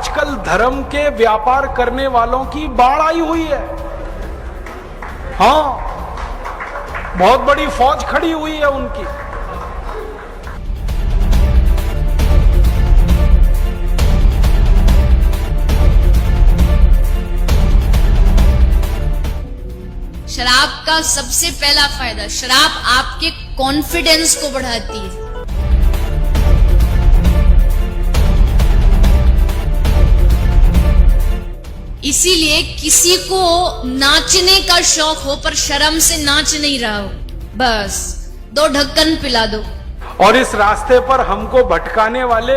आजकल धर्म के व्यापार करने वालों की बाढ़ आई हुई है। हाँ, बहुत बड़ी फौज खड़ी हुई है उनकी। शराब का सबसे पहला फायदा, शराब आपके कॉन्फिडेंस को बढ़ाती है। इसीलिए किसी को नाचने का शौक हो पर शर्म से नाच नहीं रहा हो, बस 2 ढक्कन पिला दो। और इस रास्ते पर हमको भटकाने वाले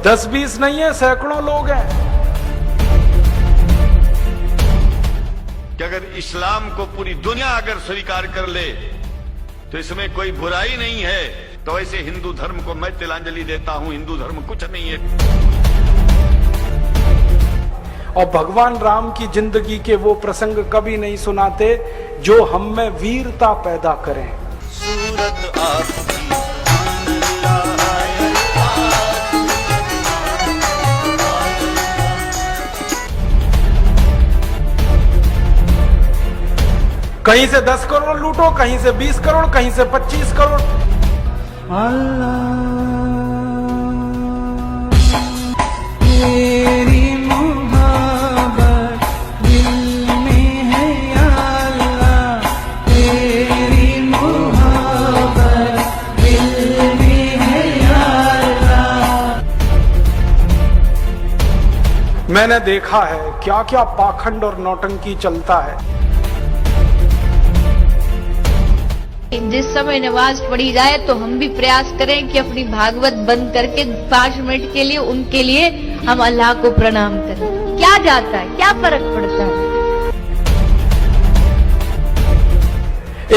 10-20 नहीं है, सैकड़ों लोग हैं। कि अगर इस्लाम को पूरी दुनिया अगर स्वीकार कर ले तो इसमें कोई बुराई नहीं है, तो ऐसे हिंदू धर्म को मैं तिलांजलि देता हूं। हिंदू धर्म कुछ नहीं है। और भगवान राम की जिंदगी के वो प्रसंग कभी नहीं सुनाते जो हम में वीरता पैदा करें। सूरत आपकी कहीं से 10 करोड़ लूटो, कहीं से 20 करोड़, कहीं से 25 करोड़। तेरी मोहब्बत दिल में है या अल्लाह, तेरी मोहब्बत दिल में है या अल्लाह। मैंने देखा है क्या क्या पाखंड और नौटंकी चलता है। जिस समय नमाज पढ़ी जाए तो हम भी प्रयास करें कि अपनी भागवत बंद करके 5 मिनट के लिए उनके लिए हम अल्लाह को प्रणाम करें। क्या जाता है, क्या फर्क पड़ता है।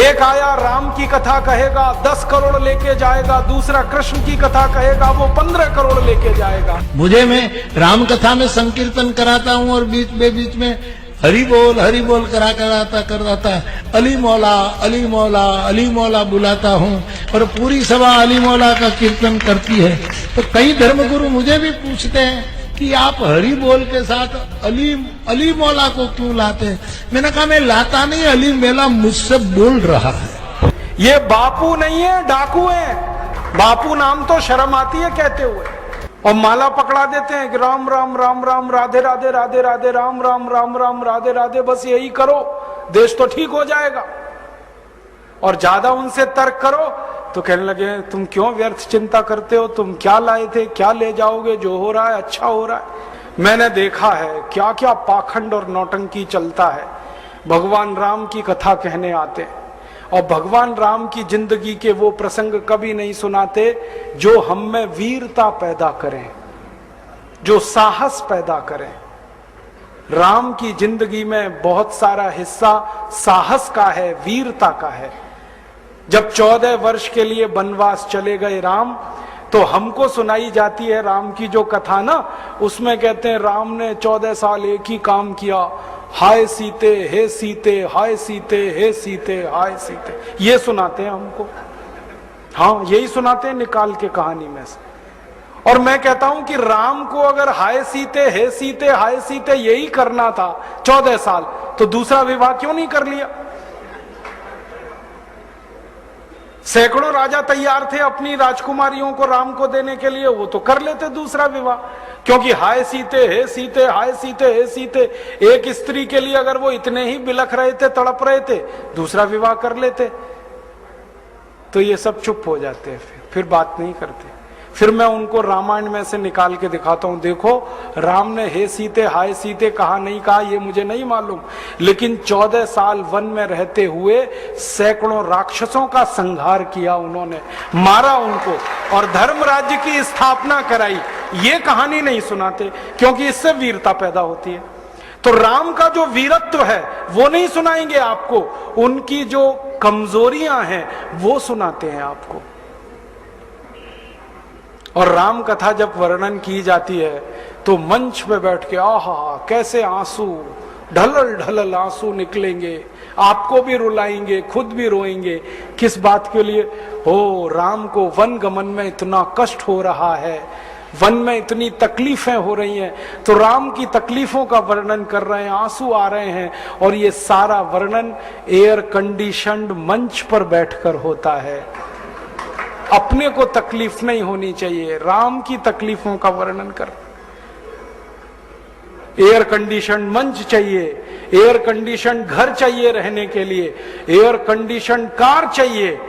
एक आया राम की कथा कहेगा 10 करोड़ लेके जाएगा, दूसरा कृष्ण की कथा कहेगा वो 15 करोड़ लेके जाएगा। मुझे मैं राम कथा में संकीर्तन कराता हूँ और बीच में हरि बोल कराता अली मौला अली मौला अली मौला बुलाता हूँ और पूरी सभा अली मौला का कीर्तन करती है। तो कई धर्मगुरु मुझे भी पूछते हैं कि आप हरि बोल के साथ अली मौला को क्यों लाते हैं। मैंने कहा मैं लाता नहीं, अली मेला मुझसे बोल रहा है। ये बापू नहीं है, डाकू है। बापू नाम तो शर्म आती है कहते हुए, और माला पकड़ा देते हैं कि राम राम राम राम राधे राधे राधे राधे राम राम राम राम राधे राधे, बस यही करो देश तो ठीक हो जाएगा। और ज्यादा उनसे तर्क करो तो कहने लगे तुम क्यों व्यर्थ चिंता करते हो, तुम क्या लाए थे, क्या ले जाओगे, जो हो रहा है अच्छा हो रहा है। मैंने देखा है क्या क्या पाखंड और नौटंकी चलता है। भगवान राम की कथा कहने आते हैं और भगवान राम की जिंदगी के वो प्रसंग कभी नहीं सुनाते जो हम में वीरता पैदा करें, जो साहस पैदा करें। राम की जिंदगी में बहुत सारा हिस्सा साहस का है, वीरता का है। जब 14 वर्ष के लिए वनवास चले गए राम, तो हमको सुनाई जाती है राम की जो कथा ना, उसमें कहते हैं राम ने 14 साल एक ही काम किया, हाय सीते हे सीते, हाय सीते हे सीते, हाय सीते, ये सुनाते हैं हमको। हाँ, यही सुनाते हैं निकाल के कहानी में से। और मैं कहता हूं कि राम को अगर हाय सीते हे सीते हाय सीते यही करना था 14 साल, तो दूसरा विवाह क्यों नहीं कर लिया। सैकड़ों राजा तैयार थे अपनी राजकुमारियों को राम को देने के लिए, वो तो कर लेते दूसरा विवाह। क्योंकि हाय सीते हे सीते हाय सीते हे सीते, एक स्त्री के लिए अगर वो इतने ही बिलख रहे थे, तड़प रहे थे, दूसरा विवाह कर लेते। तो ये सब चुप हो जाते हैं, फिर बात नहीं करते। फिर मैं उनको रामायण में से निकाल के दिखाता हूं, देखो राम ने हे सीते हाय सीते कहा नहीं कहा ये मुझे नहीं मालूम, लेकिन 14 साल वन में रहते हुए सैकड़ों राक्षसों का संहार किया उन्होंने, मारा उनको और धर्म राज्य की स्थापना कराई। ये कहानी नहीं सुनाते क्योंकि इससे वीरता पैदा होती है। तो राम का जो वीरत्व है वो नहीं सुनाएंगे आपको, उनकी जो कमजोरियां हैं वो सुनाते हैं आपको। और राम कथा जब वर्णन की जाती है तो मंच पे बैठ के आहा कैसे आंसू ढलल ढलल आंसू निकलेंगे, आपको भी रुलाएंगे, खुद भी रोएंगे। किस बात के लिए? हो राम को वन गमन में इतना कष्ट हो रहा है, वन में इतनी तकलीफें हो रही हैं, तो राम की तकलीफों का वर्णन कर रहे हैं, आंसू आ रहे हैं, और ये सारा वर्णन एयर कंडीशनड मंच पर बैठकर होता है। अपने को तकलीफ नहीं होनी चाहिए, राम की तकलीफों का वर्णन कर। एयर कंडीशन मंच चाहिए, एयर कंडीशन घर चाहिए रहने के लिए, एयर कंडीशन कार चाहिए,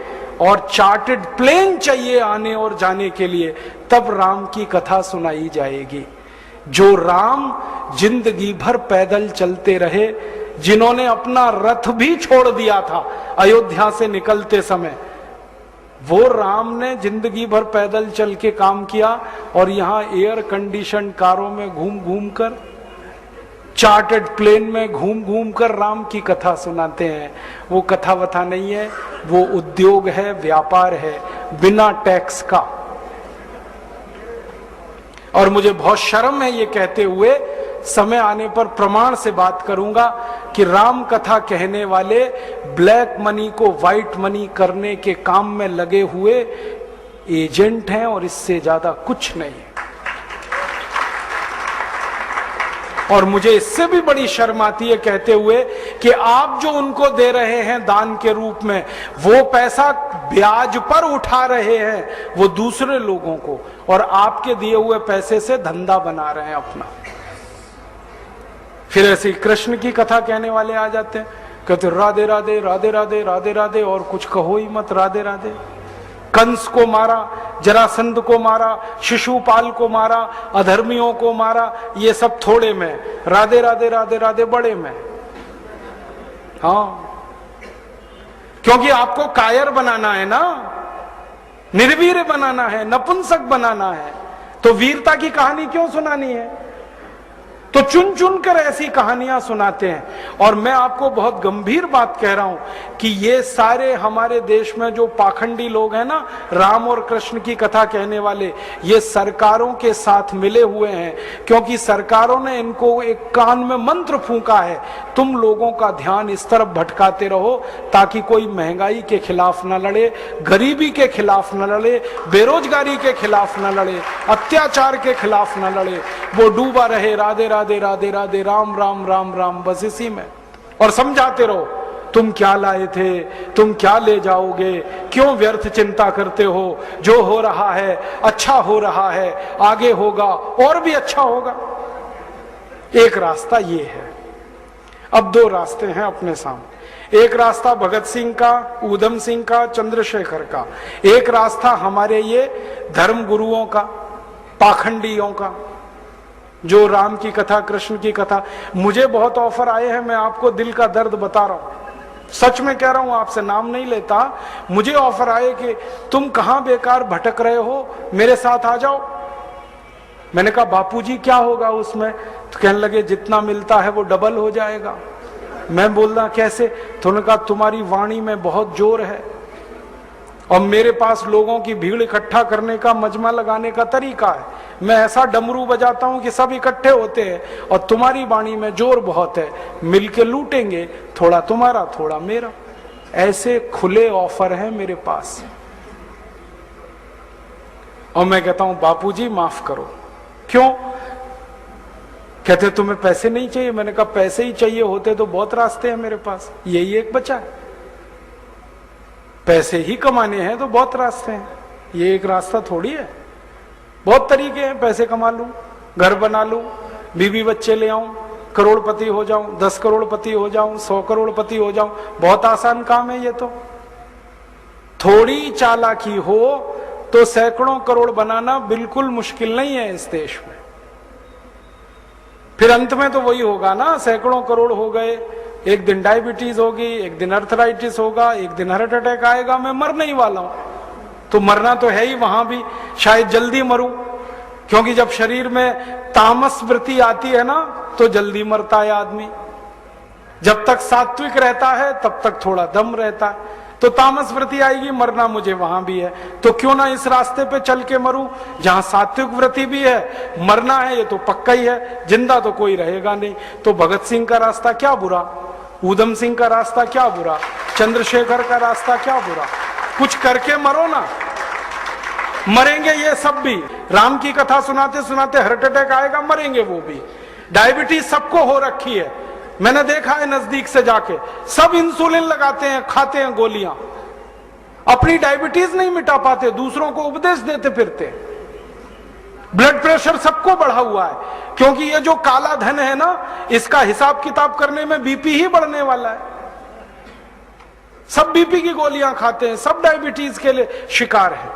और चार्टर्ड प्लेन चाहिए आने और जाने के लिए, तब राम की कथा सुनाई जाएगी। जो राम जिंदगी भर पैदल चलते रहे, जिन्होंने अपना रथ भी छोड़ दिया था अयोध्या से निकलते समय, वो राम ने जिंदगी भर पैदल चल के काम किया, और यहां एयर कंडीशन कारों में घूम घूम कर, चार्टर्ड प्लेन में घूम घूम कर राम की कथा सुनाते हैं। वो कथा वथा नहीं है, वो उद्योग है, व्यापार है, बिना टैक्स का। और मुझे बहुत शर्म है ये कहते हुए, समय आने पर प्रमाण से बात करूंगा कि राम कथा कहने वाले ब्लैक मनी को व्हाइट मनी करने के काम में लगे हुए एजेंट हैं, और इससे ज्यादा कुछ नहीं है। और मुझे इससे भी बड़ी शर्म आती है कहते हुए कि आप जो उनको दे रहे हैं दान के रूप में, वो पैसा ब्याज पर उठा रहे हैं वो दूसरे लोगों को, और आपके दिए हुए पैसे से धंधा बना रहे हैं अपना। फिर ऐसे कृष्ण की कथा कहने वाले आ जाते हैं, कहते राधे राधे राधे राधे राधे राधे, और कुछ कहो ही मत, राधे राधे। कंस को मारा, जरासंध को मारा, शिशुपाल को मारा, अधर्मियों को मारा, ये सब थोड़े में, राधे राधे राधे राधे बड़े में। हाँ, क्योंकि आपको कायर बनाना है ना, निर्वीर बनाना है, नपुंसक बनाना है, तो वीरता की कहानी क्यों सुनानी है? तो चुन चुन कर ऐसी कहानियां सुनाते हैं। और मैं आपको बहुत गंभीर बात कह रहा हूं कि ये सारे हमारे देश में जो पाखंडी लोग हैं ना, राम और कृष्ण की कथा कहने वाले, ये सरकारों के साथ मिले हुए हैं, क्योंकि सरकारों ने इनको एक कान में मंत्र फूंका है, तुम लोगों का ध्यान इस तरफ भटकाते रहो ताकि कोई महंगाई के खिलाफ न लड़े, गरीबी के खिलाफ न लड़े, बेरोजगारी के खिलाफ न लड़े, अत्याचार के खिलाफ न लड़े, वो डूबा रहे राधे राधे राधे राधे राम राम राम राम, बस इसी में। और समझाते रहो, तुम क्या लाए थे, तुम क्या ले जाओगे, क्यों व्यर्थ चिंता करते हो, जो हो रहा है अच्छा हो रहा है, आगे होगा और भी अच्छा होगा। एक रास्ता ये है। अब दो रास्ते हैं अपने सामने, एक रास्ता भगत सिंह का, ऊधम सिंह का, चंद्रशेखर का, एक रास्ता हमारे ये धर्म गुरुओं का, पाखंडियों का, जो राम की कथा, कृष्ण की कथा। मुझे बहुत ऑफर आए हैं, मैं आपको दिल का दर्द बता रहा हूं, सच में कह रहा हूं, आपसे नाम नहीं लेता। मुझे ऑफर आए कि तुम कहां बेकार भटक रहे हो, मेरे साथ आ जाओ। मैंने कहा बापूजी क्या होगा उसमें? तो कहने लगे जितना मिलता है वो डबल हो जाएगा। मैं बोल रहा कैसे? तो उन्होंने कहा तुम्हारी वाणी में बहुत जोर है, और मेरे पास लोगों की भीड़ इकट्ठा करने का, मजमा लगाने का तरीका है। मैं ऐसा डमरू बजाता हूं कि सब इकट्ठे होते हैं, और तुम्हारी वाणी में जोर बहुत है, मिलके लूटेंगे, थोड़ा तुम्हारा थोड़ा मेरा। ऐसे खुले ऑफर हैं मेरे पास। और मैं कहता हूं बापूजी माफ करो। क्यों? कहते तुम्हें पैसे नहीं चाहिए। मैंने कहा पैसे ही चाहिए होते तो बहुत रास्ते हैं मेरे पास, यही एक बचा है। पैसे ही कमाने हैं तो बहुत रास्ते हैं, ये एक रास्ता थोड़ी है। बहुत तरीके हैं, पैसे कमा लूं, घर बना लूं, बीवी बच्चे ले आऊं, करोड़पति हो जाऊं, 10 करोड़पति हो जाऊं, 100 करोड़पति हो जाऊं। बहुत आसान काम है ये तो। थोड़ी चालाकी हो तो सैकड़ों करोड़ बनाना बिल्कुल मुश्किल नहीं है इस देश में। फिर अंत में तो वही होगा ना, सैकड़ों करोड़ हो गए, एक दिन डायबिटीज होगी, एक दिन अर्थराइटिस होगा, एक दिन हार्ट अटैक आएगा, मैं मरने ही वाला हूं। तो मरना तो है ही, वहां भी शायद जल्दी मरूं, क्योंकि जब शरीर में तामस वृत्ति आती है ना तो जल्दी मरता है आदमी। जब तक सात्विक रहता है तब तक थोड़ा दम रहता है, तो तामस वृत्ति आएगी, मरना मुझे वहां भी है। तो क्यों ना इस रास्ते पे चल के मरूं जहां सात्विक वृत्ति भी है, मरना है ये तो पक्का ही है, जिंदा तो कोई रहेगा नहीं। तो भगत सिंह का रास्ता क्या बुरा, ऊधम सिंह का रास्ता क्या बुरा, चंद्रशेखर का रास्ता क्या बुरा? कुछ करके मरो ना। मरेंगे ये सब भी, राम की कथा सुनाते सुनाते हार्ट अटैक आएगा, मरेंगे वो भी। डायबिटीज सबको हो रखी है, मैंने देखा है नजदीक से जाके, सब इंसुलिन लगाते हैं, खाते हैं गोलियां, अपनी डायबिटीज नहीं मिटा पाते, दूसरों को उपदेश देते फिरते। ब्लड प्रेशर सबको बढ़ा हुआ है, क्योंकि ये जो काला धन है ना, इसका हिसाब किताब करने में बीपी ही बढ़ने वाला है। सब बीपी की गोलियां खाते हैं, सब डायबिटीज के लिए शिकार है,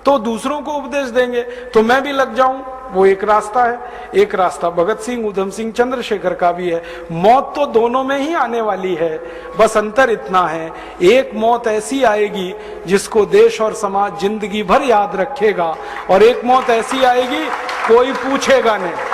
तो दूसरों को उपदेश देंगे तो मैं भी लग जाऊं, वो एक रास्ता है। एक रास्ता भगत सिंह, उधम सिंह, चंद्रशेखर का भी है। मौत तो दोनों में ही आने वाली है, बस अंतर इतना है, एक मौत ऐसी आएगी जिसको देश और समाज जिंदगी भर याद रखेगा, और एक मौत ऐसी आएगी कोई पूछेगा नहीं।